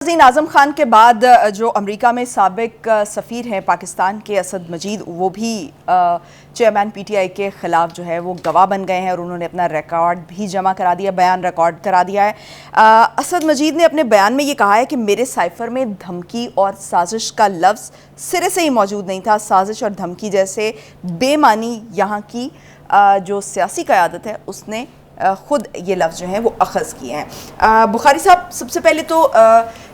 नाज़रीन, आज़म खान के बाद जो अमेरिका में साबिक सफ़ीर हैं पाकिस्तान के असद मजीद, वो भी चेयरमैन पीटीआई के ख़िलाफ़ जो है वो गवाह बन गए हैं और उन्होंने अपना रिकॉर्ड भी जमा करा दिया, बयान रिकॉर्ड करा दिया है। असद मजीद ने अपने बयान में ये कहा है कि मेरे साइफ़र में धमकी और साजिश का लफ्ज़ सिरे से ही मौजूद नहीं था। साजिश और धमकी जैसे बेमानी यहाँ की जो सियासी क़यादत है उसने ख़ुद ये लफ्ज़ जो हैं वो अख़ज़ किए हैं। बुखारी साहब, सबसे पहले तो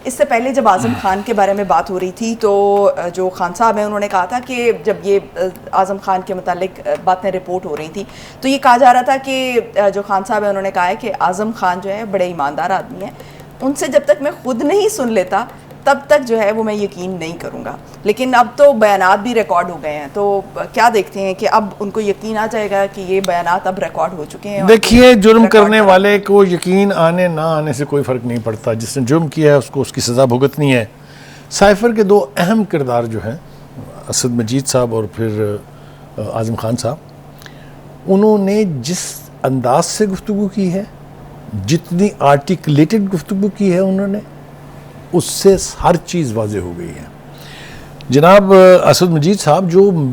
इससे पहले जब आज़म खान के बारे में बात हो रही थी तो जो खान साहब हैं उन्होंने कहा था कि जब ये आज़म खान के मुतालिक बातें रिपोर्ट हो रही थी तो ये कहा जा रहा था कि जो खान साहब हैं उन्होंने कहा है कि आज़म खान जो है बड़े ईमानदार आदमी हैं, उनसे जब तक मैं ख़ुद नहीं सुन लेता तब तक जो है वो मैं यकीन नहीं करूँगा। लेकिन अब तो बयानात भी रिकॉर्ड हो गए हैं, तो क्या देखते हैं कि अब उनको यकीन आ जाएगा कि ये बयानात अब रिकॉर्ड हो चुके हैं? देखिए, जुर्म करने वाले को यकीन आने ना आने से कोई फ़र्क नहीं पड़ता। जिसने जुर्म किया है उसको उसकी सज़ा भुगतनी है। साइफ़र के दो अहम किरदार जो हैं, असद मजीद साहब और फिर आज़म खान साहब, उन्होंने जिस अंदाज से गुफ्तगू की है, जितनी आर्टिकुलेटेड गुफ्तगू की है उन्होंने, उससे हर चीज़ वाज़ेह हो गई है। जनाब असद मजीद साहब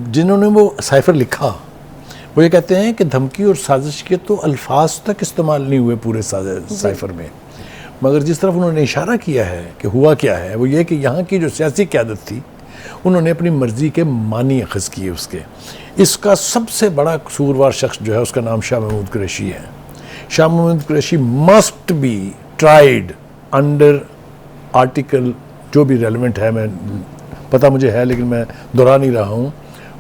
जिन्होंने वो साइफ़र लिखा, वो ये कहते हैं कि धमकी और साजिश के तो अल्फाज तक इस्तेमाल नहीं हुए पूरे साइफ़र में, मगर जिस तरफ उन्होंने इशारा किया है कि हुआ क्या है वो ये कि यहाँ की जो सियासी क़यादत थी उन्होंने अपनी मर्ज़ी के मानी अख़ज़ किए उसके। इसका सबसे बड़ा कसूरवार शख्स जो है उसका नाम शाह महमूद कुरैशी है। Shah Mahmood Qureshi must be tried under article जो भी रेलिवेंट है, मैं पता मुझे है लेकिन मैं दोहरा नहीं रहा हूँ,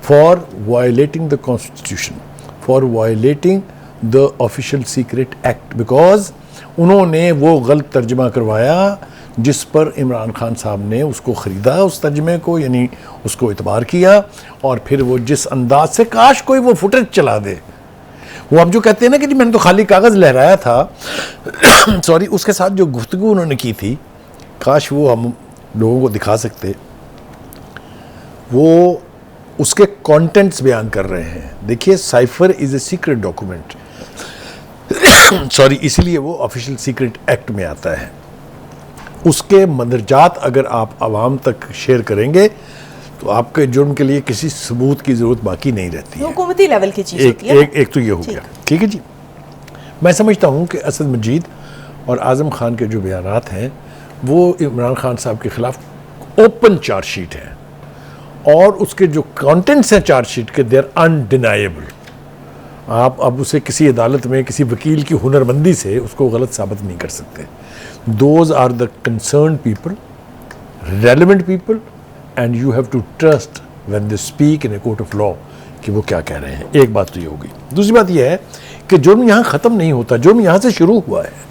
for violating the constitution, for violating the official secret act, because उन्होंने वो गलत तर्जमा करवाया जिस पर इमरान खान साहब ने उसको ख़रीदा, उस तर्जमे को, यानी उसको इतबार किया, और फिर वो जिस अंदाज से, काश कोई वो फुटेज चला दे, वो अब जो कहते हैं ना कि जी मैंने तो खाली कागज़ लहराया था सॉरी, उसके साथ जो गुफ्तगू उन्होंने की थी, काश वो हम लोगों को दिखा सकते। वो उसके कंटेंट्स बयान कर रहे हैं। देखिए, cipher is a secret document sorry, इसलिए वो ऑफिशियल सीक्रेट एक्ट में आता है। उसके मंदरजात अगर आप आवाम तक शेयर करेंगे तो आपके जुर्म के लिए किसी सबूत की ज़रूरत बाकी नहीं रहती है। हुकूमती लेवल की चीज़ होती है। एक तो ये हो गया, ठीक है जी। मैं समझता हूँ कि असद मजीद और आज़म खान के जो बयानात हैं वो इमरान खान साहब के ख़िलाफ़ ओपन चार्जशीट है, और उसके जो कंटेंट्स हैं चार्जशीट के, देर अनडिनाएबल। आप अब उसे किसी अदालत में किसी वकील की हुनरमंदी से उसको गलत साबित नहीं कर सकते। Those are the concern people, relevant people, and you have to trust when they speak in a court of law कि वो क्या कह रहे हैं। एक बात तो ये होगी। दूसरी बात यह है कि जुर्म यहाँ ख़त्म नहीं होता, जुर्म यहाँ से शुरू हुआ है।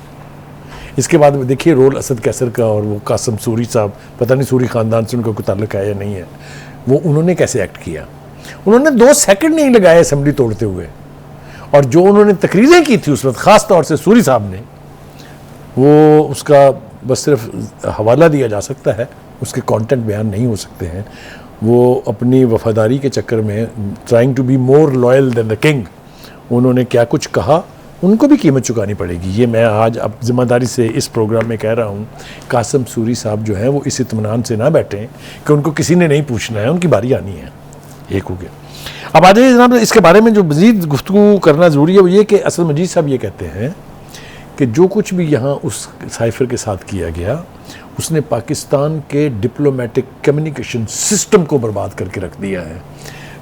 इसके बाद में देखिए रोल असद कैसर का, और वो कासिम सूरी साहब, पता नहीं सूरी ख़ानदान से उनका कोई ताल्लुक है या नहीं है, वो उन्होंने कैसे एक्ट किया। उन्होंने 2 सेकंड नहीं लगाए असेंबली तोड़ते हुए, और जो उन्होंने तकरीरें की थी उस वक्त, ख़ास तौर से सूरी साहब ने, वो उसका बस सिर्फ हवाला दिया जा सकता है, उसके कंटेंट बयान नहीं हो सकते हैं। वो अपनी वफादारी के चक्कर में, trying to be more loyal than the king, उन्होंने क्या कुछ कहा, उनको भी कीमत चुकानी पड़ेगी। ये मैं आज अब ज़िम्मेदारी से इस प्रोग्राम में कह रहा हूँ। कासिम सूरी साहब जो हैं वो इस इत्मीनान से ना बैठें कि उनको किसी ने नहीं पूछना है, उनकी बारी आनी है। एक हो गया। अब आ जाइए जनाब, इसके बारे में जो मज़ीद गुफ्तगू करना ज़रूरी है वो ये कि असद मजीद साहब ये कहते हैं कि जो कुछ भी यहाँ उस साइफ़र के साथ किया गया, उसने पाकिस्तान के डिप्लोमेटिक कम्युनिकेशन सिस्टम को बर्बाद करके रख दिया है।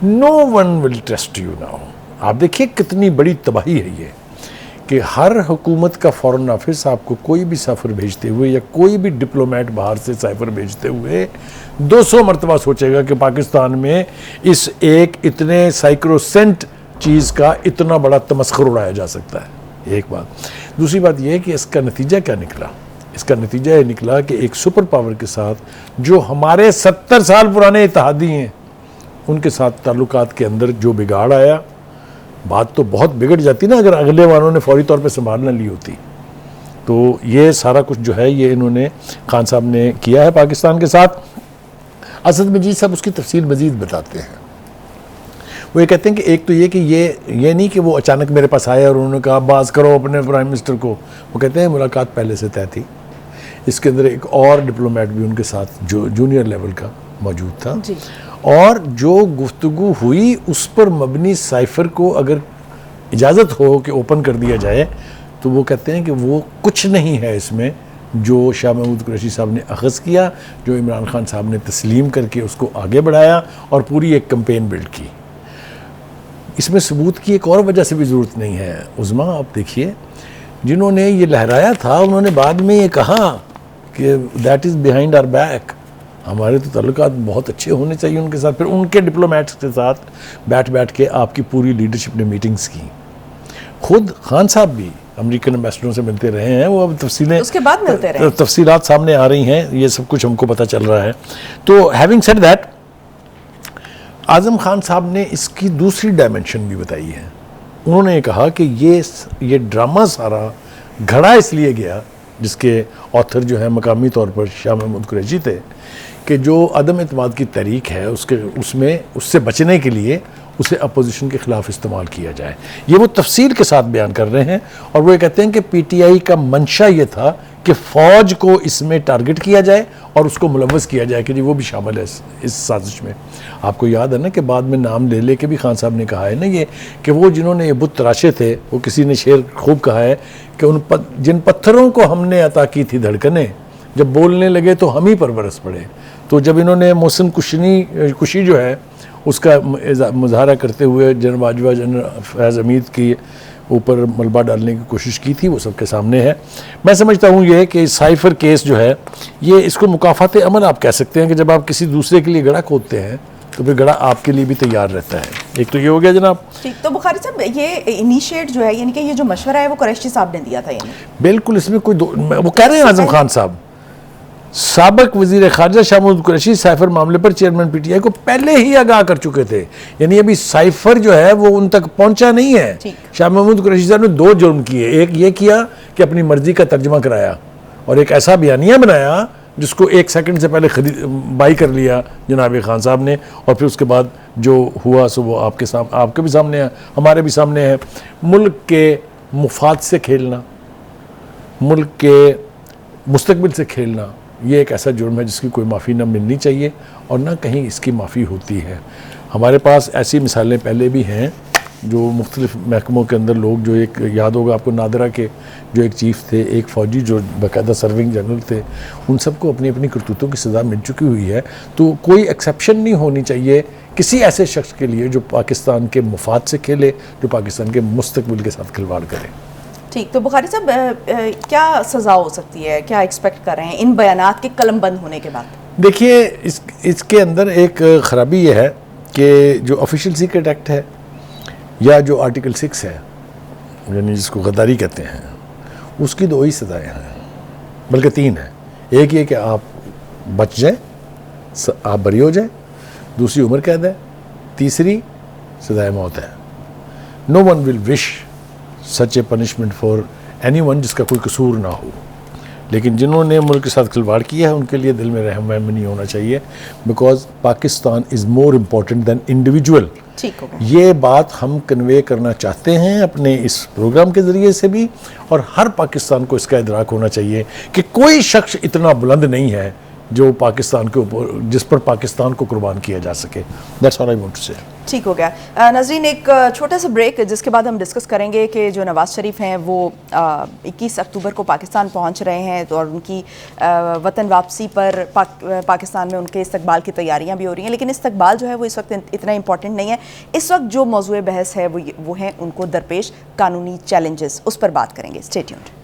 No one will trust you now. आप देखिए कितनी बड़ी तबाही है ये, कि हर हुकूमत का फॉरेन ऑफिस आपको कोई भी सफ़र भेजते हुए या कोई भी डिप्लोमेट बाहर से साइफ़र भेजते हुए 200 मरतबा सोचेगा कि पाकिस्तान में इस एक इतने साइक्रोसेंट चीज़ का इतना बड़ा तमस्खुर उड़ाया जा सकता है। एक बात। दूसरी बात यह है कि इसका नतीजा क्या निकला। इसका नतीजा ये निकला कि एक सुपर पावर के साथ जो हमारे 70 साल पुराने इत्तेहादी हैं, उनके साथ ताल्लुकात के अंदर जो बिगाड़ आया, बात तो बहुत बिगड़ जाती ना अगर अगले वालों ने फौरी तौर पे संभाल ना ली होती। तो ये सारा कुछ जो है ये इन्होंने खान साहब ने किया है पाकिस्तान के साथ। असद मजीद साहब उसकी तफसील मजीद बताते हैं। वो ये कहते हैं कि एक तो ये कि ये नहीं कि वो अचानक मेरे पास आए और उन्होंने कहा बात करो अपने प्राइम मिनिस्टर को। वो कहते हैं मुलाकात पहले से तय थी। इसके अंदर एक और डिप्लोमेट भी उनके साथ जो जूनियर लेवल का मौजूद था जी। और जो गुफ्तगू हुई उस पर मबनी साइफर को अगर इजाज़त हो कि ओपन कर दिया जाए तो वो कहते हैं कि वो कुछ नहीं है इसमें जो शाह महमूद कुरैशी साहब ने अख़ज़ किया, जो इमरान खान साहब ने तस्लीम करके उसको आगे बढ़ाया और पूरी एक कैंपेन बिल्ड की। इसमें सबूत की एक और वजह से भी ज़रूरत नहीं है उज़मा, आप देखिए जिन्होंने ये लहराया था उन्होंने बाद में ये कहा कि that is behind our back, हमारे तो तल्लुकात बहुत अच्छे होने चाहिए उनके साथ। फिर उनके डिप्लोमेट्स के साथ बैठ बैठ के आपकी पूरी लीडरशिप ने मीटिंग्स की। खुद खान साहब भी अमेरिकन एम्बेसडरों से मिलते रहे हैं, वो अब तफसीलें उसके बाद मिलते रहे, तफसीलात सामने आ रही हैं, ये सब कुछ हमको पता चल रहा है। तो having said that, Azam Khan साहब ने इसकी दूसरी डायमेंशन भी बताई है। उन्होंने ये कहा कि ये ड्रामा सारा घड़ा इसलिए गया, जिसके ऑथर जो है मकामी तौर पर शाह महमूद कुरैशी थे, कि जो अदम एतमाद की तहरीक है उससे बचने के लिए उसे अपोजिशन के ख़िलाफ़ इस्तेमाल किया जाए। ये वो तफसील के साथ बयान कर रहे हैं और वो ये कहते हैं कि पीटीआई का मंशा ये था कि फ़ौज को इसमें टारगेट किया जाए और उसको मुलव्वस किया जाए कि जी वो भी शामिल है इस साजिश में। आपको याद है ना कि बाद में नाम ले के भी खान साहब ने कहा है ना ये कि वो जिन्होंने ये बुत तराशे थे, वो किसी ने शेर खूब कहा है कि जिन पत्थरों को हमने अता की थी धड़कनें, जब बोलने लगे तो हम ही पर बरस पड़े। तो जब इन्होंने मोहसिन कुशी जो है उसका मुजाहरा करते हुए जनरल बाजवा, जनरल फैज़ हमीद की ऊपर मलबा डालने की कोशिश की थी, वो सबके सामने है। मैं समझता हूँ ये कि साइफर केस जो है ये इसको मुकाफ़ात अमल आप कह सकते हैं कि जब आप किसी दूसरे के लिए गड़ा खोदते हैं तो फिर गड़ा आपके लिए भी तैयार रहता है। एक तो ये हो गया जनाब। ठीक, तो बुखारी साहब ये इनिशिएट जो है यानी कि ये जो मशवरा है वो कुरैशी साहब ने दिया था, यानी बिल्कुल इसमें कोई वो कह रहे हैं आज़म खान साहब, साबिक वज़ीर ख़ारिजा शाह महमूद कुरैशी साइफर मामले पर चेयरमैन पीटीआई को पहले ही आगाह कर चुके थे, यानी अभी साइफर जो है वो उन तक पहुंचा नहीं है। शाह महमूद कुरैशी साहब ने दो जुर्म किए, एक ये किया कि अपनी मर्जी का तर्जमा कराया और एक ऐसा बयानिया बनाया जिसको 1 सेकंड से पहले बाई कर लिया जनाब खान साहब ने, और फिर उसके बाद जो हुआ सो वो आपके भी सामने है, हमारे भी सामने है। मुल्क के मुफाद से खेलना, मुल्क के मुस्तकबिल से खेलना, ये एक ऐसा जुर्म है जिसकी कोई माफ़ी ना मिलनी चाहिए और ना कहीं इसकी माफ़ी होती है। हमारे पास ऐसी मिसालें पहले भी हैं जो मुख्तलिफ महकमों के अंदर लोग, जो एक याद होगा आपको नादरा के जो एक चीफ़ थे, एक फ़ौजी जो बाकायदा सर्विंग जनरल थे, उन सबको अपनी अपनी करतूतों की सज़ा मिल चुकी हुई है। तो कोई एक्सेप्शन नहीं होनी चाहिए किसी ऐसे शख्स के लिए जो पाकिस्तान के मुफाद से खेले, जो पाकिस्तान के मुस्तकबिल के साथ खिलवाड़ करे। ठीक, तो बुखारी साहब क्या सज़ा हो सकती है, क्या एक्सपेक्ट कर रहे हैं इन बयानात के कलम बंद होने के बाद? देखिए इसके अंदर एक ख़राबी ये है कि जो ऑफिशियल सीक्रेट एक्ट है या जो आर्टिकल 6 है, यानी जिसको गद्दारी कहते हैं, उसकी 2 ही सज़ाएँ हैं, बल्कि 3 हैं। एक ये कि आप बच जाएं, आप बरी हो जाए, दूसरी उम्र कैद है, तीसरी सज़ाए मौत है। No one will wish such a punishment for anyone जिसका कोई कसूर ना हो, लेकिन जिन्होंने मुल्क के साथ खिलवाड़ किया है उनके लिए दिल में रहम नहीं होना चाहिए, because Pakistan is more important than individual. ये बात हम कन्वे करना चाहते हैं अपने इस प्रोग्राम के ज़रिए से भी, और हर पाकिस्तान को इसका इदराक होना चाहिए कि कोई शख्स इतना बुलंद नहीं है जो पाकिस्तान के ऊपर, जिस पर पाकिस्तान को कुर्बान किया जा सके। That's all I want to say. ठीक हो गया नाज़रीन, एक छोटा सा ब्रेक जिसके बाद हम डिस्कस करेंगे कि जो नवाज़ शरीफ हैं वो 21 अक्टूबर को पाकिस्तान पहुंच रहे हैं, तो और उनकी वतन वापसी पर पाकिस्तान में उनके इस्तकबाल की तैयारियां भी हो रही हैं, लेकिन इस्तकबाल जो है वो इस वक्त इतना इंपॉर्टेंट नहीं है। इस वक्त जो मौजूद बहस है वो है उनको दरपेश कानूनी चैलेंजेस, उस पर बात करेंगे। Stay tuned.